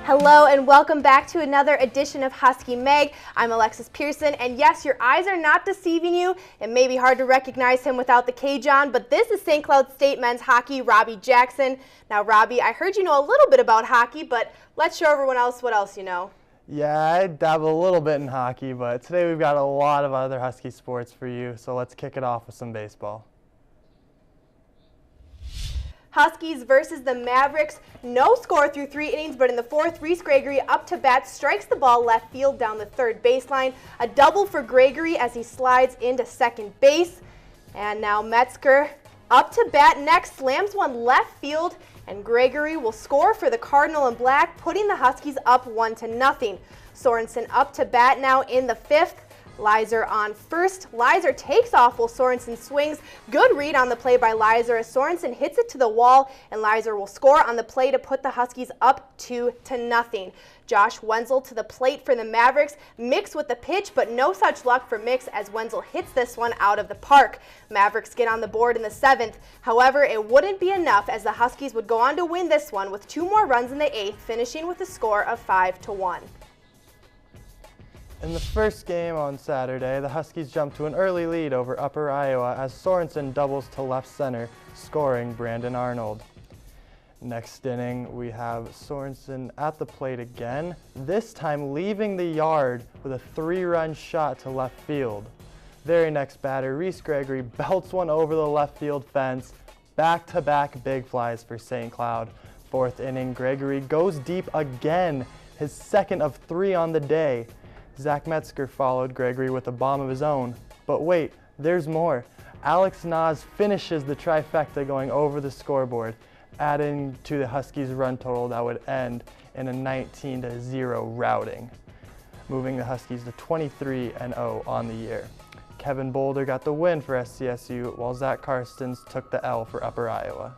Hello and welcome back to another edition of Husky Mag. I'm Alexis Pearson, and yes, your eyes are not deceiving you. It may be hard to recognize him without the cage on, but this is St. Cloud State men's hockey, Robbie Jackson. Now, Robbie, I heard you know a little bit about hockey, but let's show everyone else what else you know. Yeah, I dabble a little bit in hockey, but today we've got a lot of other Husky sports for you, so let's kick it off with some baseball. Huskies versus the Mavericks. No score through 3 innings, but in the fourth, Reese Gregory up to bat strikes the ball left field down the third baseline. A double for Gregory as he slides into second base. And now Metzger up to bat next, slams one left field, and Gregory will score for the Cardinal in black, putting the Huskies up 1-0. Sorensen up to bat now in the fifth. Lizer on first. Lizer takes off while Sorensen swings. Good read on the play by Lizer as Sorensen hits it to the wall, and Lizer will score on the play to put the Huskies up 2-0. Josh Wenzel to the plate for the Mavericks. Mix with the pitch, but no such luck for Mix as Wenzel hits this one out of the park. Mavericks get on the board in the seventh. However, it wouldn't be enough as the Huskies would go on to win this one with 2 more runs in the eighth, finishing with a score of 5-1. In the first game on Saturday, the Huskies jumped to an early lead over Upper Iowa as Sorensen doubles to left center, scoring Brandon Arnold. Next inning, we have Sorensen at the plate again, this time leaving the yard with a 3-run shot to left field. Very next batter, Reese Gregory belts one over the left field fence, back-to-back big flies for St. Cloud. Fourth inning, Gregory goes deep again, his second of 3 on the day. Zach Metzger followed Gregory with a bomb of his own. But wait, there's more. Alex Nas finishes the trifecta going over the scoreboard, adding to the Huskies' run total that would end in a 19-0 routing, moving the Huskies to 23-0 on the year. Kevin Boulder got the win for SCSU, while Zach Karstens took the L for Upper Iowa.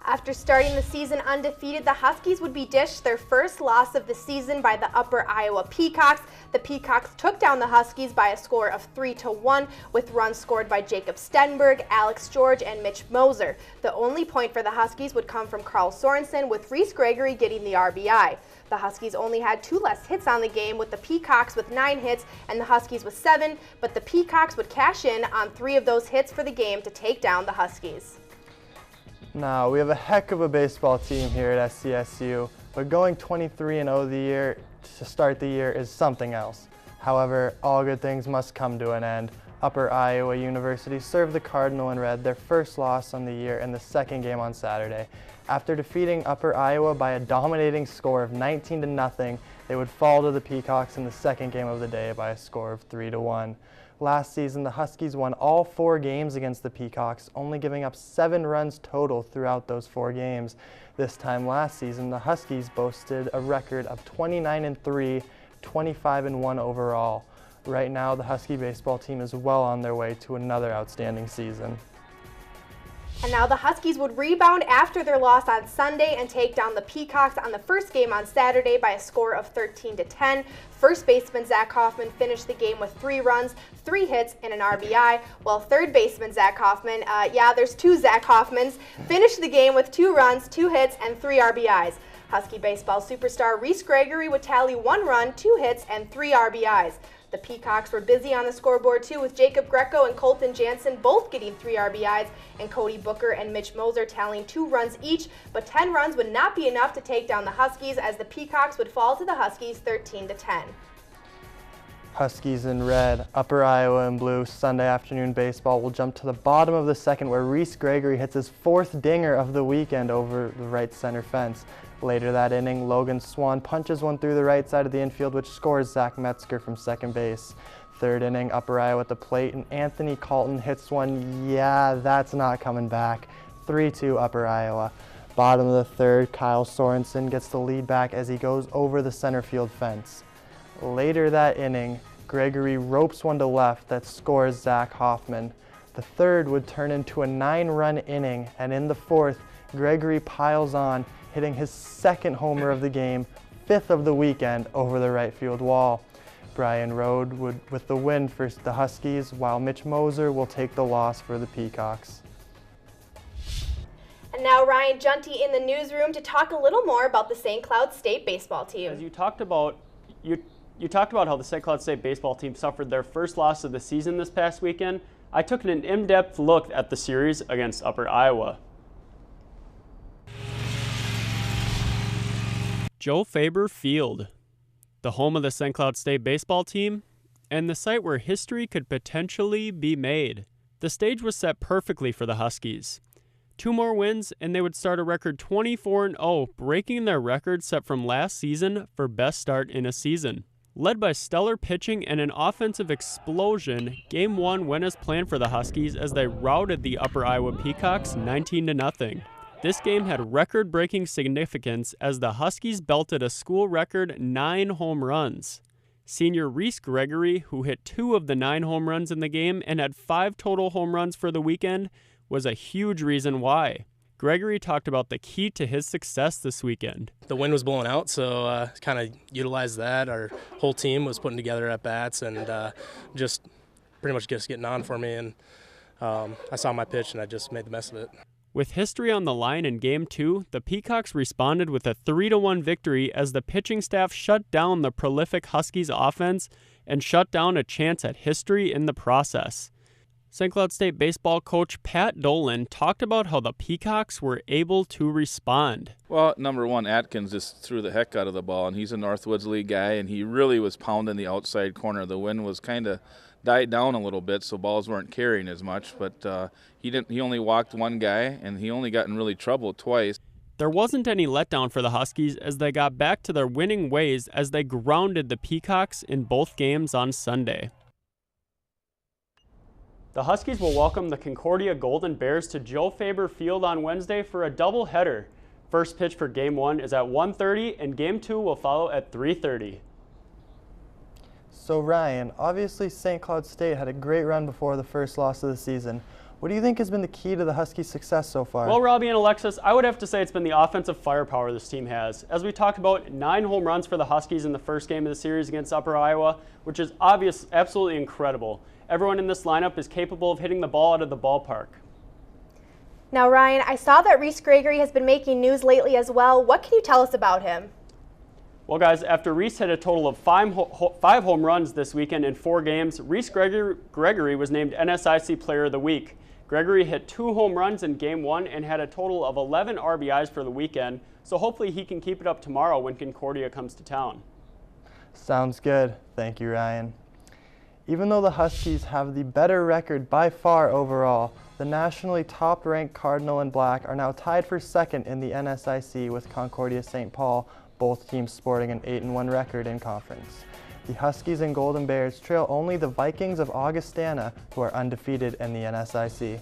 After starting the season undefeated, the Huskies would be dished their first loss of the season by the Upper Iowa Peacocks. The Peacocks took down the Huskies by a score of 3-1 with runs scored by Jacob Stenberg, Alex George, and Mitch Moser. The only point for the Huskies would come from Carl Sorensen, with Reese Gregory getting the RBI. The Huskies only had 2 less hits on the game, with the Peacocks with 9 hits and the Huskies with 7, but the Peacocks would cash in on 3 of those hits for the game to take down the Huskies. Now, we have a heck of a baseball team here at SCSU, but going 23-0 the year to start the year is something else. However, all good things must come to an end. Upper Iowa University served the Cardinal in red their first loss on the year in the second game on Saturday. After defeating Upper Iowa by a dominating score of 19-0, they would fall to the Peacocks in the second game of the day by a score of 3-1. Last season, the Huskies won all 4 games against the Peacocks, only giving up 7 runs total throughout those 4 games. This time last season, the Huskies boasted a record of 29-3, 25-1 overall. Right now, the Husky baseball team is well on their way to another outstanding season. And now the Huskies would rebound after their loss on Sunday and take down the Peacocks on the first game on Saturday by a score of 13-10. First baseman Zach Hoffman finished the game with 3 runs, 3 hits, and an RBI, while third baseman Zach Hoffman, there's 2 Zach Hoffmans, finished the game with 2 runs, 2 hits, and 3 RBIs. Husky baseball superstar Reese Gregory would tally 1 run, 2 hits, and 3 RBIs. The Peacocks were busy on the scoreboard too, with Jacob Greco and Colton Jansen both getting 3 RBIs, and Cody Booker and Mitch Moser tallying 2 runs each, but 10 runs would not be enough to take down the Huskies as the Peacocks would fall to the Huskies 13-10. Huskies in red, Upper Iowa in blue. Sunday afternoon baseball will jump to the bottom of the second where Reese Gregory hits his 4th dinger of the weekend over the right center fence. Later that inning, Logan Swan punches one through the right side of the infield, which scores Zach Metzger from second base. Third inning, Upper Iowa at the plate, and Anthony Calton hits one. Yeah, that's not coming back. 3-2 Upper Iowa. Bottom of the third, Kyle Sorensen gets the lead back as he goes over the center field fence. Later that inning, Gregory ropes one to left that scores Zach Hoffman. The third would turn into a 9-run inning, and in the fourth, Gregory piles on, hitting his 2nd homer of the game, 5th of the weekend, over the right field wall. Brian Rode would with the win for the Huskies, while Mitch Moser will take the loss for the Peacocks. And now Ryan Junty in the newsroom to talk a little more about the St. Cloud State baseball team. As you talked about, you talked about how the St. Cloud State baseball team suffered their first loss of the season this past weekend. I took an in-depth look at the series against Upper Iowa. Joe Faber Field, the home of the St. Cloud State baseball team, and the site where history could potentially be made. The stage was set perfectly for the Huskies. 2 more wins, and they would start a record 24-0, breaking their record set from last season for best start in a season. Led by stellar pitching and an offensive explosion, Game 1 went as planned for the Huskies as they routed the Upper Iowa Peacocks 19-0. This game had record-breaking significance as the Huskies belted a school record 9 home runs. Senior Reese Gregory, who hit 2 of the 9 home runs in the game and had 5 total home runs for the weekend, was a huge reason why. Gregory talked about the key to his success this weekend. The wind was blowing out, so kind of utilized that. Our whole team was putting together at-bats and just pretty much just getting on for me. And I saw my pitch, and I just made the best of it. With history on the line in Game 2, the Peacocks responded with a 3-1 victory as the pitching staff shut down the prolific Huskies offense and shut down a chance at history in the process. St. Cloud State baseball coach Pat Dolan talked about how the Peacocks were able to respond. Well, number one, Atkins just threw the heck out of the ball, and he's a Northwoods League guy, and he really was pounding the outside corner. The wind was kind of died down a little bit, so balls weren't carrying as much, but he only walked 1 guy, and he only got in really trouble twice. There wasn't any letdown for the Huskies as they got back to their winning ways as they grounded the Peacocks in both games on Sunday. The Huskies will welcome the Concordia Golden Bears to Joe Faber Field on Wednesday for a doubleheader. First pitch for Game 1 is at 1:30 and Game 2 will follow at 3:30. So Ryan, obviously St. Cloud State had a great run before the first loss of the season. What do you think has been the key to the Huskies' success so far? Well, Robbie and Alexis, I would have to say it's been the offensive firepower this team has. As we talked about, 9 home runs for the Huskies in the first game of the series against Upper Iowa, which is absolutely incredible. Everyone in this lineup is capable of hitting the ball out of the ballpark. Now, Ryan, I saw that Reese Gregory has been making news lately as well. What can you tell us about him? Well, guys, after Reese hit a total of 5 home runs this weekend in 4 games, Reese Gregory was named NSIC Player of the Week. Gregory hit 2 home runs in Game 1 and had a total of 11 RBIs for the weekend, so hopefully he can keep it up tomorrow when Concordia comes to town. Sounds good. Thank you, Ryan. Even though the Huskies have the better record by far overall, the nationally top-ranked Cardinal and Black are now tied for second in the NSIC with Concordia St. Paul, both teams sporting an 8-1 record in conference. The Huskies and Golden Bears trail only the Vikings of Augustana, who are undefeated in the NSIC.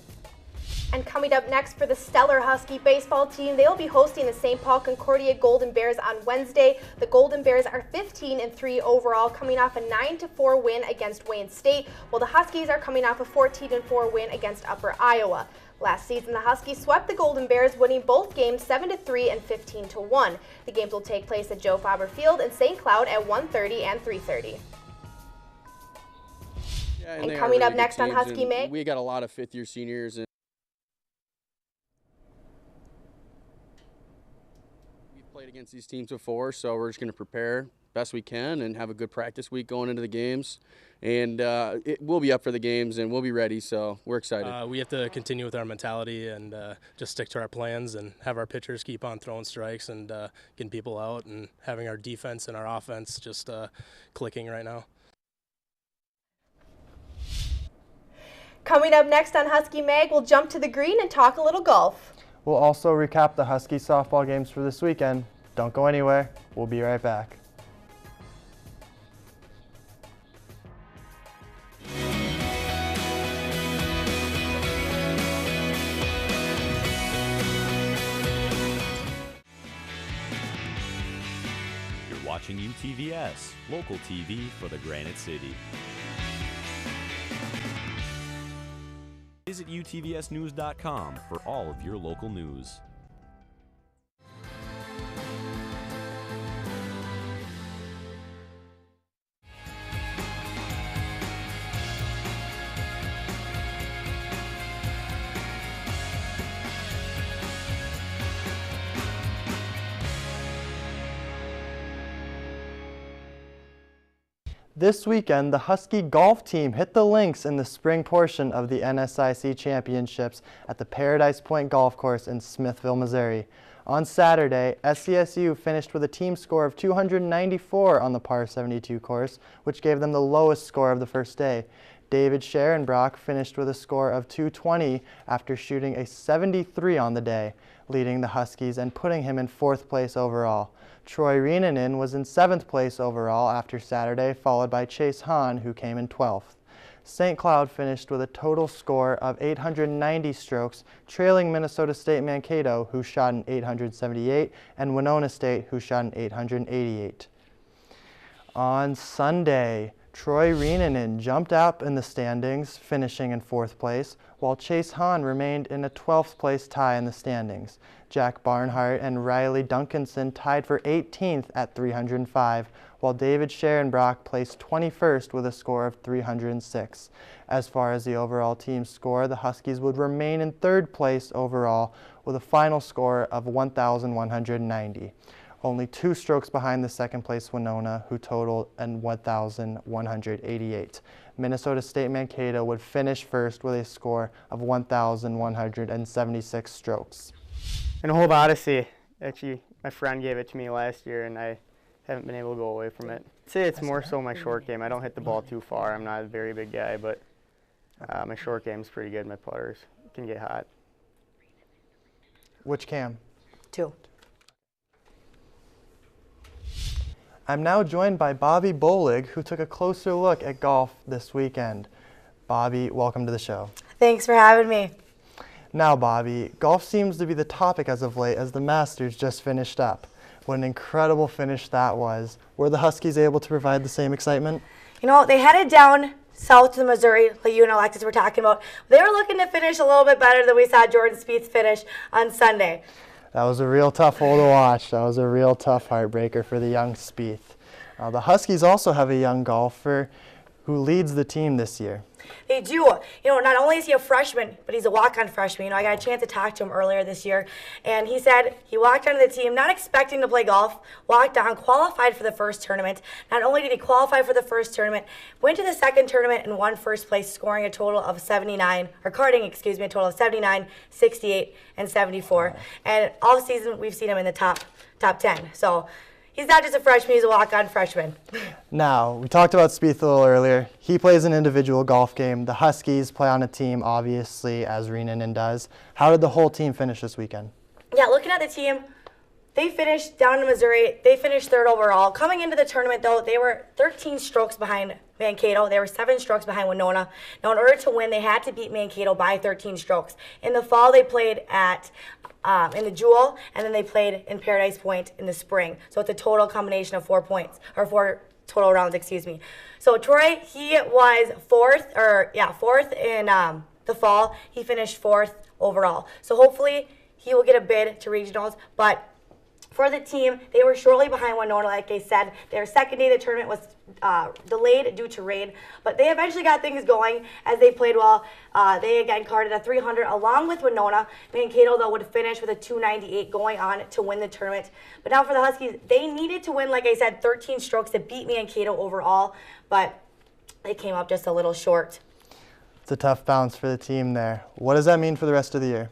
And coming up next for the stellar Husky baseball team, they will be hosting the St. Paul Concordia Golden Bears on Wednesday. The Golden Bears are 15-3 overall, coming off a 9-4 win against Wayne State, while the Huskies are coming off a 14-4 win against Upper Iowa. Last season, the Huskies swept the Golden Bears, winning both games 7-3 and 15-1. The games will take place at Joe Faber Field in St. Cloud at 1:30 and 3:30. Yeah, and coming up next on Husky Mag, we got a lot of fifth-year seniors. And we've played against these teams before, so we're just going to prepare best we can and have a good practice week going into the games. And it will be up for the games, and we'll be ready, so we're excited. We have to continue with our mentality and just stick to our plans and have our pitchers keep on throwing strikes and getting people out and having our defense and our offense just clicking right now. coming up next on Husky Mag, we'll jump to the green and talk a little golf. We'll also recap the Husky softball games for this weekend. Don't go anywhere. We'll be right back. You're watching UTVS, local TV for the Granite City. Visit utvsnews.com for all of your local news. This weekend, the Husky golf team hit the links in the spring portion of the NSIC championships at the Paradise Point Golf Course in Smithville, Missouri. On Saturday, SCSU finished with a team score of 294 on the par 72 course, which gave them the lowest score of the first day. David Scherenbrock finished with a score of 220 after shooting a 73 on the day, leading the Huskies and putting him in 4th place overall. Troy Rienanen was in 7th place overall after Saturday, followed by Chase Hahn, who came in 12th. St. Cloud finished with a total score of 890 strokes, trailing Minnesota State Mankato, who shot an 878, and Winona State, who shot an 888. On Sunday, Troy Rienanen jumped up in the standings, finishing in 4th place, while Chase Hahn remained in a 12th place tie in the standings. Jack Barnhart and Riley Duncanson tied for 18th at 305, while David Scherenbrock placed 21st with a score of 306. As far as the overall team score, the Huskies would remain in 3rd place overall with a final score of 1,190. Only 2 strokes behind the 2nd place Winona, who totaled 1,188. Minnesota State Mankato would finish first with a score of 1,176 strokes. An old odyssey. Actually, my friend gave it to me last year, and I haven't been able to go away from it. I'd say it's more so my short game. I don't hit the ball too far. I'm not a very big guy, but my short game's pretty good. My putters can get hot. Which cam? 2. I'm now joined by Bobby Bolig, who took a closer look at golf this weekend. Bobby, welcome to the show. Thanks for having me. Now, Bobby, golf seems to be the topic as of late as the Masters just finished up. What an incredible finish that was. Were the Huskies able to provide the same excitement? You know, they headed down south to Missouri, like you and Alexis were talking about. They were looking to finish a little bit better than we saw Jordan Spieth finish on Sunday. That was a real tough hole to watch. That was a real tough heartbreaker for the young Spieth. The Huskies also have a young golfer who leads the team this year. They do. You know, not only is he a freshman, but he's a walk-on freshman. You know, I got a chance to talk to him earlier this year, and he said he walked onto the team not expecting to play golf, walked on, qualified for the first tournament. Not only did he qualify for the first tournament, went to the second tournament and won first place, scoring a total of 79, or carding, excuse me, a total of 79, 68, and 74. Wow. And all season, we've seen him in the top 10. So he's not just a freshman, he's a walk-on freshman. Now, we talked about Spieth a little earlier. He plays an individual golf game. The Huskies play on a team, obviously, as Rienanen does. How did the whole team finish this weekend? Yeah, looking at the team, they finished down in Missouri. They finished 3rd overall. Coming into the tournament, though, they were 13 strokes behind Mankato. They were 7 strokes behind Winona. Now, in order to win, they had to beat Mankato by 13 strokes. In the fall, they played at in the Jewel, and then they played in Paradise Point in the spring. So it's a total combination of 4 points, or 4 total rounds, excuse me. So Troy, he was 4th in the fall. He finished 4th overall. So hopefully he will get a bid to regionals, but for the team, they were shortly behind Winona, like I said. Their second day of the tournament was delayed due to rain, but they eventually got things going as they played well. They again carded a 300 along with Winona. Mankato, though, would finish with a 298 going on to win the tournament. But now for the Huskies, they needed to win, like I said, 13 strokes to beat Mankato overall, but they came up just a little short. It's a tough bounce for the team there. What does that mean for the rest of the year?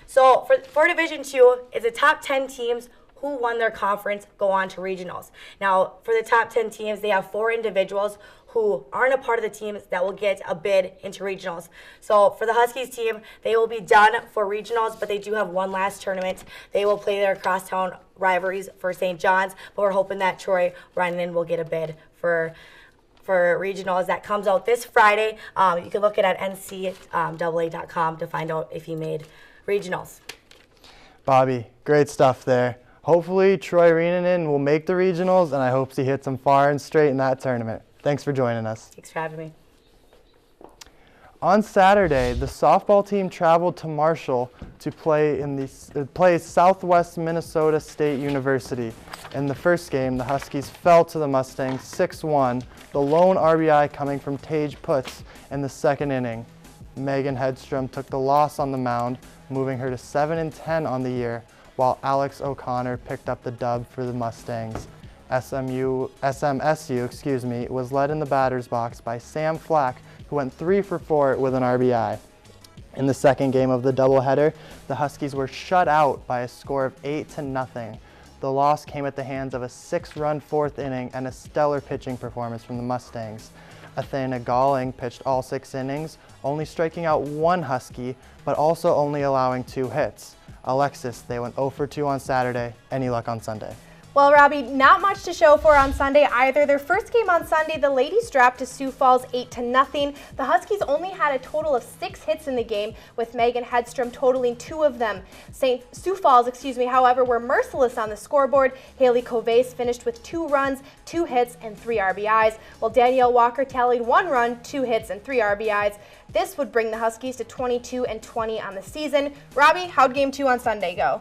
So for Division II, it's the top 10 teams who won their conference go on to regionals. Now, for the top 10 teams, they have 4 individuals who aren't a part of the teams that will get a bid into regionals. So for the Huskies team, they will be done for regionals, but they do have one last tournament. They will play their crosstown rivalries for St. John's, but we're hoping that Troy Rienanen will get a bid for regionals. That comes out this Friday. You can look at NCAA.com to find out if he made regionals. Bobby, great stuff there. Hopefully Troy Rienanen will make the regionals, and I hope he hits them far and straight in that tournament. Thanks for joining us. Thanks for having me. On Saturday, the softball team traveled to Marshall to play Southwest Minnesota State University. In the first game, the Huskies fell to the Mustangs 6-1, the lone RBI coming from Tage Putz in the second inning. Megan Hedstrom took the loss on the mound, moving her to 7-10 on the year, while Alex O'Connor picked up the dub for the Mustangs. SMSU was led in the batter's box by Sam Flack, who went 3 for 4 with an RBI. In the second game of the doubleheader, the Huskies were shut out by a score of 8-0. The loss came at the hands of a 6-run fourth inning and a stellar pitching performance from the Mustangs. Athena Galling pitched all 6 innings, only striking out 1 Husky, but also only allowing 2 hits. Alexis, they went 0 for 2 on Saturday. Any luck on Sunday? Well, Robbie, not much to show for on Sunday either. Their first game on Sunday, the ladies dropped to Sioux Falls 8-0. The Huskies only had a total of 6 hits in the game, with Megan Hedstrom totaling 2 of them. Sioux Falls, however, were merciless on the scoreboard. Haley Covace finished with 2 runs, 2 hits, and 3 RBIs, while Danielle Walker tallied 1 run, 2 hits, and 3 RBIs. This would bring the Huskies to 22-20 on the season. Robbie, how'd Game 2 on Sunday go?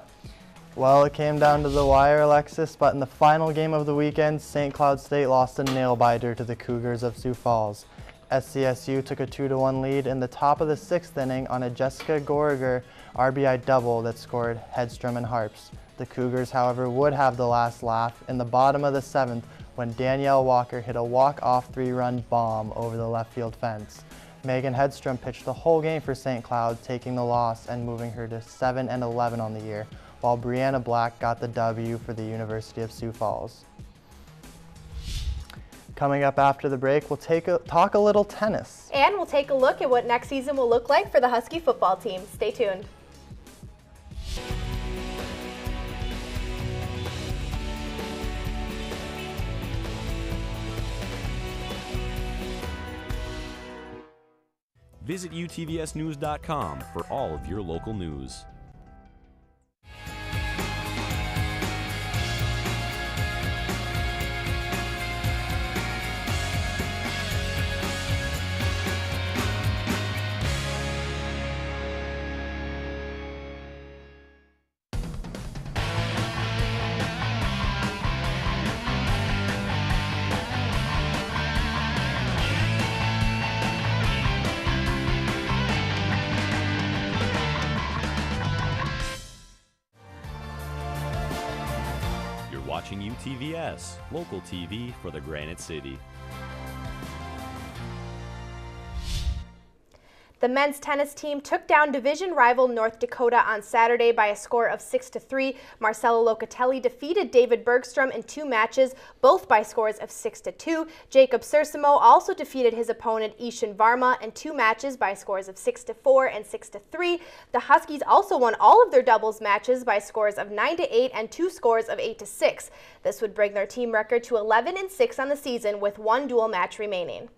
Well, it came down to the wire, Alexis, but in the final game of the weekend, St. Cloud State lost a nail-biter to the Cougars of Sioux Falls. SCSU took a 2-1 lead in the top of the 6th inning on a Jessica Goriger RBI double that scored Hedstrom and Harps. The Cougars, however, would have the last laugh in the bottom of the 7th when Danielle Walker hit a walk-off 3-run bomb over the left field fence. Megan Hedstrom pitched the whole game for St. Cloud, taking the loss and moving her to 7-11 on the year, while Brianna Black got the W for the University of Sioux Falls. Coming up after the break, we'll talk a little tennis. And we'll take a look at what next season will look like for the Husky football team. Stay tuned. Visit utvsnews.com for all of your local news. Watching UTVS, local TV for the Granite City. The men's tennis team took down division rival North Dakota on Saturday by a score of 6-3. Marcelo Locatelli defeated David Bergstrom in 2 matches, both by scores of 6-2. Jacob Sersimo also defeated his opponent Ishan Varma in 2 matches by scores of 6-4 and 6-3. The Huskies also won all of their doubles matches by scores of 9-8 and 2 scores of 8-6. This would bring their team record to 11-6 on the season, with 1 dual match remaining.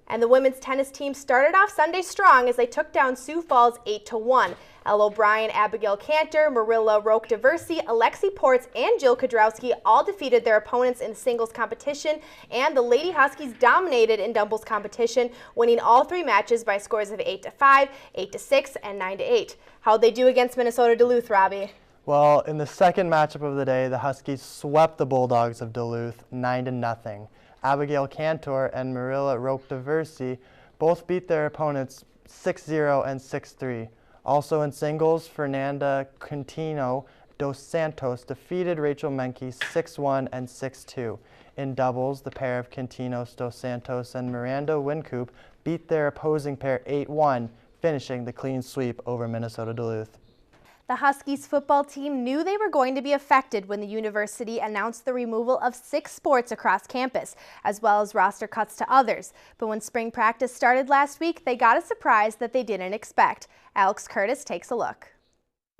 And the women's tennis team started off Sunday strong as they took down Sioux Falls 8-1. Elle O'Brien, Abigail Cantor, Marilla Roque-Diversi, Alexi Ports, and Jill Kodrowski all defeated their opponents in the singles competition, and the Lady Huskies dominated in doubles competition, winning all 3 matches by scores of 8-5, 8-6, and 9-8. How'd they do against Minnesota Duluth, Robbie? Well, in the second matchup of the day, the Huskies swept the Bulldogs of Duluth 9-0. Abigail Cantor and Marilla Roque-Diversi both beat their opponents 6-0 and 6-3. Also in singles, Fernanda Quintino dos Santos defeated Rachel Menke 6-1 and 6-2. In doubles, the pair of Quintinos dos Santos and Miranda Wincoop beat their opposing pair 8-1, finishing the clean sweep over Minnesota Duluth. The Huskies football team knew they were going to be affected when the university announced the removal of 6 sports across campus, as well as roster cuts to others. But when spring practice started last week, they got a surprise that they didn't expect. Alex Curtis takes a look.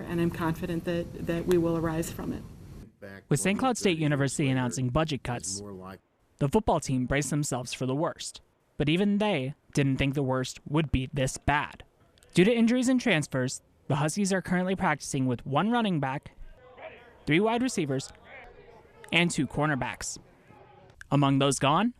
And I'm confident that we will arise from it. With St. Cloud State University announcing budget cuts, the football team braced themselves for the worst. But even they didn't think the worst would be this bad. Due to injuries and transfers, the Huskies are currently practicing with 1 running back, 3 wide receivers, and 2 cornerbacks. Among those gone,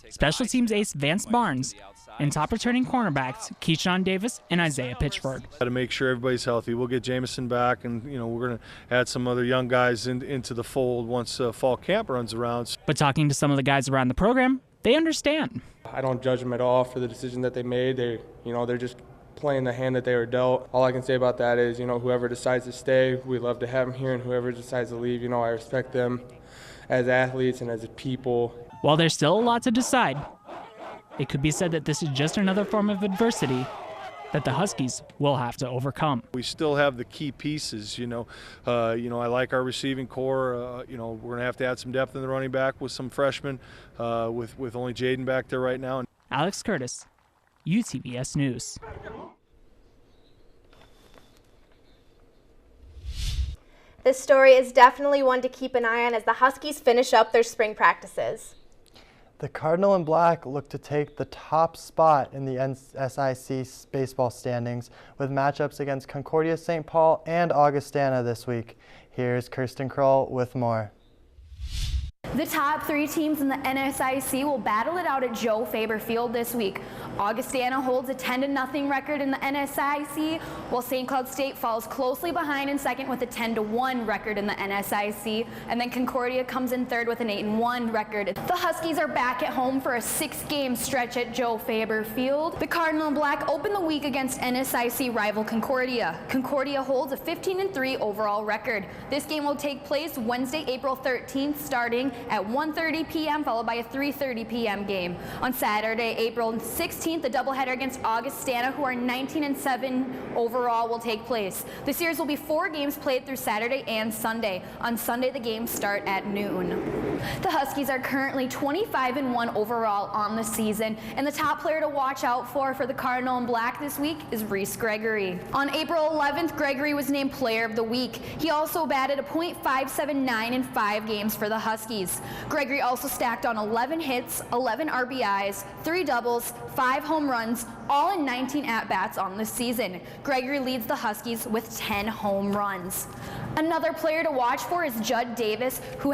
special teams ace Vance Barnes and top returning cornerbacks Keyshawn Davis and Isaiah Pitchford. Got to make sure everybody's healthy. We'll get Jamison back, and we're going to add some other young guys into the fold once fall camp runs around. But talking to some of the guys around the program, they understand. I don't judge them at all for the decision that they made. They're just playing the hand that they were dealt. All I can say about that is, whoever decides to stay, we love to have them here, and whoever decides to leave, I respect them. as athletes and as people. While there's still a lot to decide, it could be said that this is just another form of adversity that the Huskies will have to overcome. We still have the key pieces, I like our receiving core. We're going to add some depth in the running back with some freshmen, with only Jaden back there right now. Alex Curtis, UTVS News. This story is definitely one to keep an eye on as the Huskies finish up their spring practices. The Cardinal and Black look to take the top spot in the NSIC baseball standings with matchups against Concordia St. Paul and Augustana this week. Here's Kirsten Kroll with more. The top 3 teams in the NSIC will battle it out at Joe Faber Field this week. Augustana holds a 10-0 record in the NSIC, while St. Cloud State falls closely behind in second with a 10-1 record in the NSIC, and then Concordia comes in third with an 8-1 record. The Huskies are back at home for a 6-game stretch at Joe Faber Field. The Cardinal and Black open the week against NSIC rival Concordia. Concordia holds a 15-3 overall record. This game will take place Wednesday, April 13th, starting at 1:30 p.m. followed by a 3:30 p.m. game. On Saturday, April 16th, the doubleheader against Augustana, who are 19-7 overall, will take place. The series will be 4 games played through Saturday and Sunday. On Sunday, the games start at noon. The Huskies are currently 25-1 overall on the season, and the top player to watch out for the Cardinal and Black this week is Reese Gregory. On April 11th, Gregory was named Player of the Week. He also batted a .579 in 5 games for the Huskies. Gregory also stacked on 11 hits, 11 RBIs, 3 doubles, 5 home runs, all in 19 at-bats on the season. Gregory leads the Huskies with 10 home runs. Another player to watch for is Judd Davis, who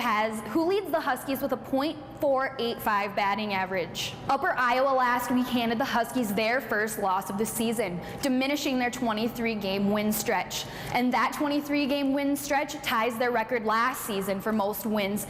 leads the Huskies with a .485 batting average. Upper Iowa last week handed the Huskies their first loss of the season, diminishing their 23-game win stretch. And that 23-game win stretch ties their record last season for most wins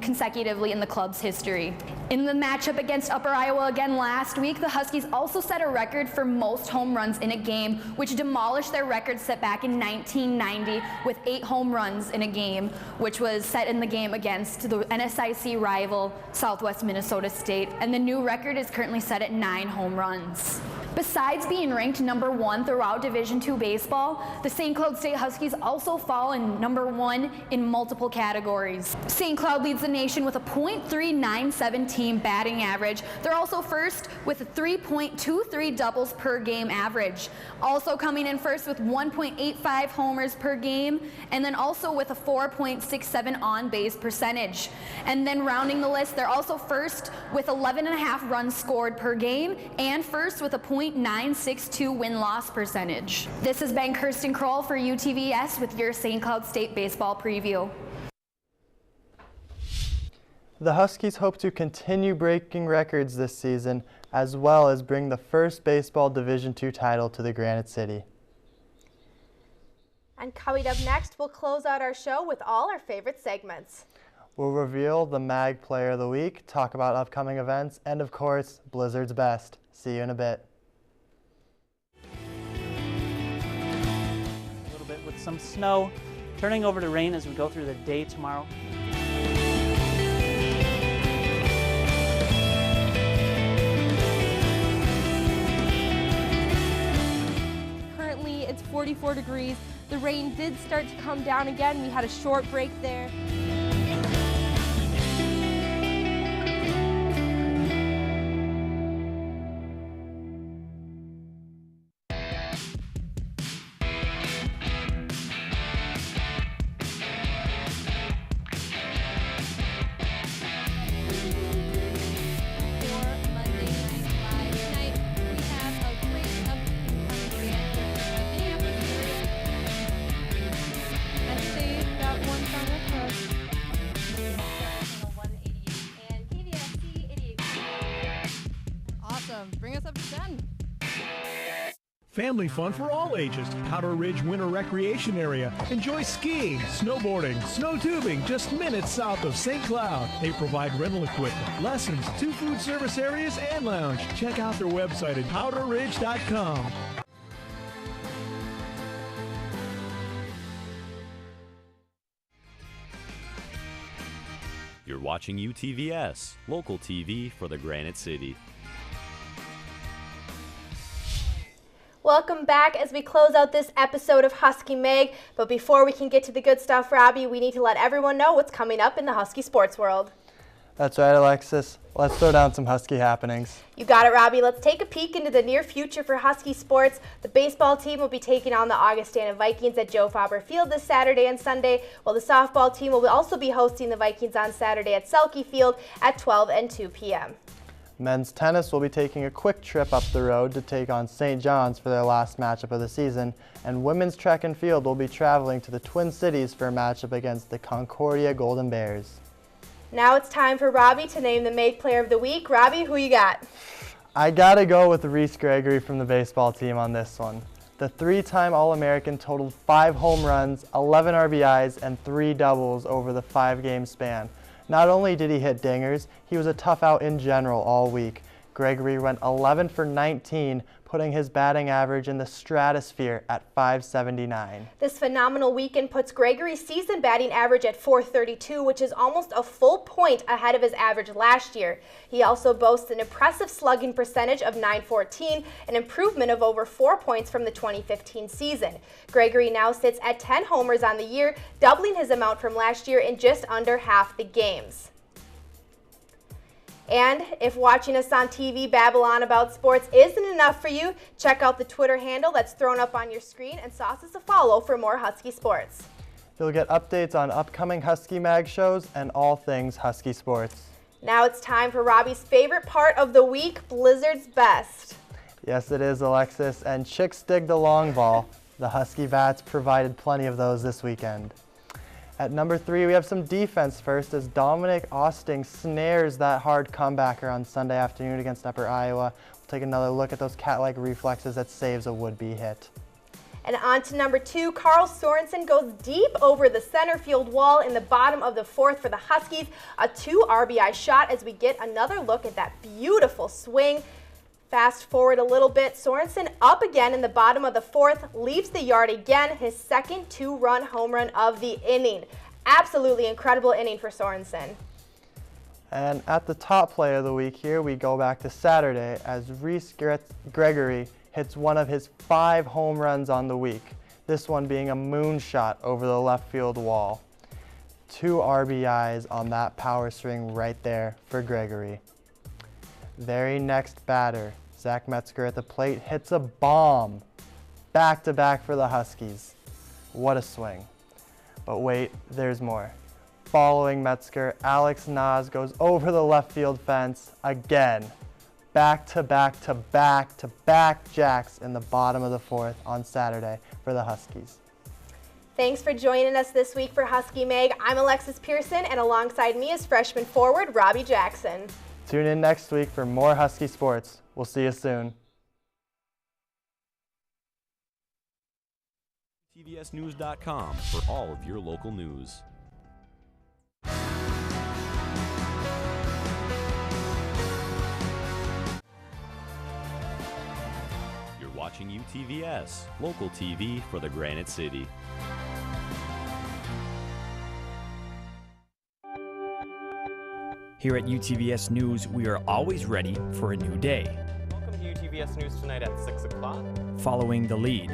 consecutively in the club's history. In the matchup against Upper Iowa again last week, the Huskies also set a record for most home runs in a game, which demolished their record set back in 1990 with 8 home runs in a game, which was set in the game against the NSIC rival Southwest Minnesota State, and the new record is currently set at 9 home runs. Besides being ranked number 1 throughout Division II baseball, the St. Cloud State Huskies also fall in number 1 in multiple categories. St. Cloud leads the nation with a .397 team batting average. They're also first with a 3.23 doubles per game average. Also coming in first with 1.85 homers per game, and then also with a 4.67 on-base percentage. And then rounding the list, they're also first with 11.5 runs scored per game, and first with a .962 win-loss percentage. This has been Kirsten Kroll for UTVS with your St. Cloud State baseball preview. The Huskies hope to continue breaking records this season, as well as bring the first baseball Division II title to the Granite City. And coming up next, we'll close out our show with all our favorite segments. We'll reveal the MAG Player of the Week, talk about upcoming events, and of course, Blizzard's Best. See you in a bit. A little bit with some snow, turning over to rain as we go through the day tomorrow. It's 44 degrees. The rain did start to come down again. We had a short break there. Bring us up to 10. Family fun for all ages. Powder Ridge Winter Recreation Area. Enjoy skiing, snowboarding, snow tubing just minutes south of St. Cloud. They provide rental equipment, lessons, 2 food service areas, and lounge. Check out their website at powderridge.com. You're watching UTVS, local TV for the Granite City. Welcome back as we close out this episode of Husky Mag. But before we can get to the good stuff, Robbie, we need to let everyone know what's coming up in the Husky sports world. That's right, Alexis. Let's throw down some Husky happenings. You got it, Robbie. Let's take a peek into the near future for Husky sports. The baseball team will be taking on the Augustana Vikings at Joe Faber Field this Saturday and Sunday, while the softball team will also be hosting the Vikings on Saturday at Selke Field at 12 and 2 p.m. Men's tennis will be taking a quick trip up the road to take on St. John's for their last matchup of the season, and women's track and field will be traveling to the Twin Cities for a matchup against the Concordia Golden Bears. Now it's time for Robbie to name the Mag Player of the Week. Robbie, who you got? I gotta go with Reese Gregory from the baseball team on this one. The three-time All-American totaled 5 home runs, 11 RBIs, and 3 doubles over the 5-game span. Not only did he hit dingers, he was a tough out in general all week. Gregory went 11 for 19, putting his batting average in the stratosphere at .579. This phenomenal weekend puts Gregory's season batting average at .432, which is almost a full point ahead of his average last year. He also boasts an impressive slugging percentage of .914, an improvement of over 4 points from the 2015 season. Gregory now sits at 10 homers on the year, doubling his amount from last year in just under half the games. And if watching us on TV babble on about sports isn't enough for you, check out the Twitter handle that's thrown up on your screen and sauce us a follow for more Husky sports. You'll get updates on upcoming Husky Mag shows and all things Husky sports. Now it's time for Robbie's favorite part of the week, Blizzard's Best. Yes, it is, Alexis, and chicks dig the long ball. The Husky Vats provided plenty of those this weekend. At number 3, we have some defense first as Dominic Osting snares that hard comebacker on Sunday afternoon against Upper Iowa. We'll take another look at those cat-like reflexes that saves a would-be hit. And on to number 2, Carl Sorensen goes deep over the center field wall in the bottom of the 4th for the Huskies. A 2 RBI shot as we get another look at that beautiful swing. Fast forward a little bit, Sorensen up again in the bottom of the 4th, leaves the yard again, his second 2-run home run of the inning. Absolutely incredible inning for Sorensen. And at the top play of the week here, we go back to Saturday as Reese Gregory hits one of his 5 home runs on the week, this one being a moonshot over the left field wall. 2 RBIs on that power swing right there for Gregory. Very next batter, Zach Metzger at the plate hits a bomb. Back-to-back for the Huskies. What a swing. But wait, there's more. Following Metzger, Alex Nas goes over the left field fence again. Back-to-back-to-back-to-back jacks in the bottom of the 4th on Saturday for the Huskies. Thanks for joining us this week for Husky Mag. I'm Alexis Pearson, and alongside me is freshman forward Robbie Jackson. Tune in next week for more Husky sports. We'll see you soon. UTVSnews.com for all of your local news. You're watching UTVS, local TV for the Granite City. Here at UTVS News, we are always ready for a new day. Welcome to UTVS News tonight at 6 o'clock. Following the lead,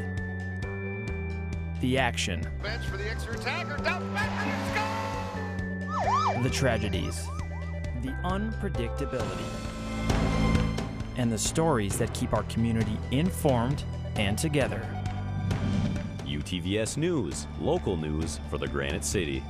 the action, bench for the extra attacker, down back, the tragedies, the unpredictability, and the stories that keep our community informed and together. UTVS News, local news for the Granite City.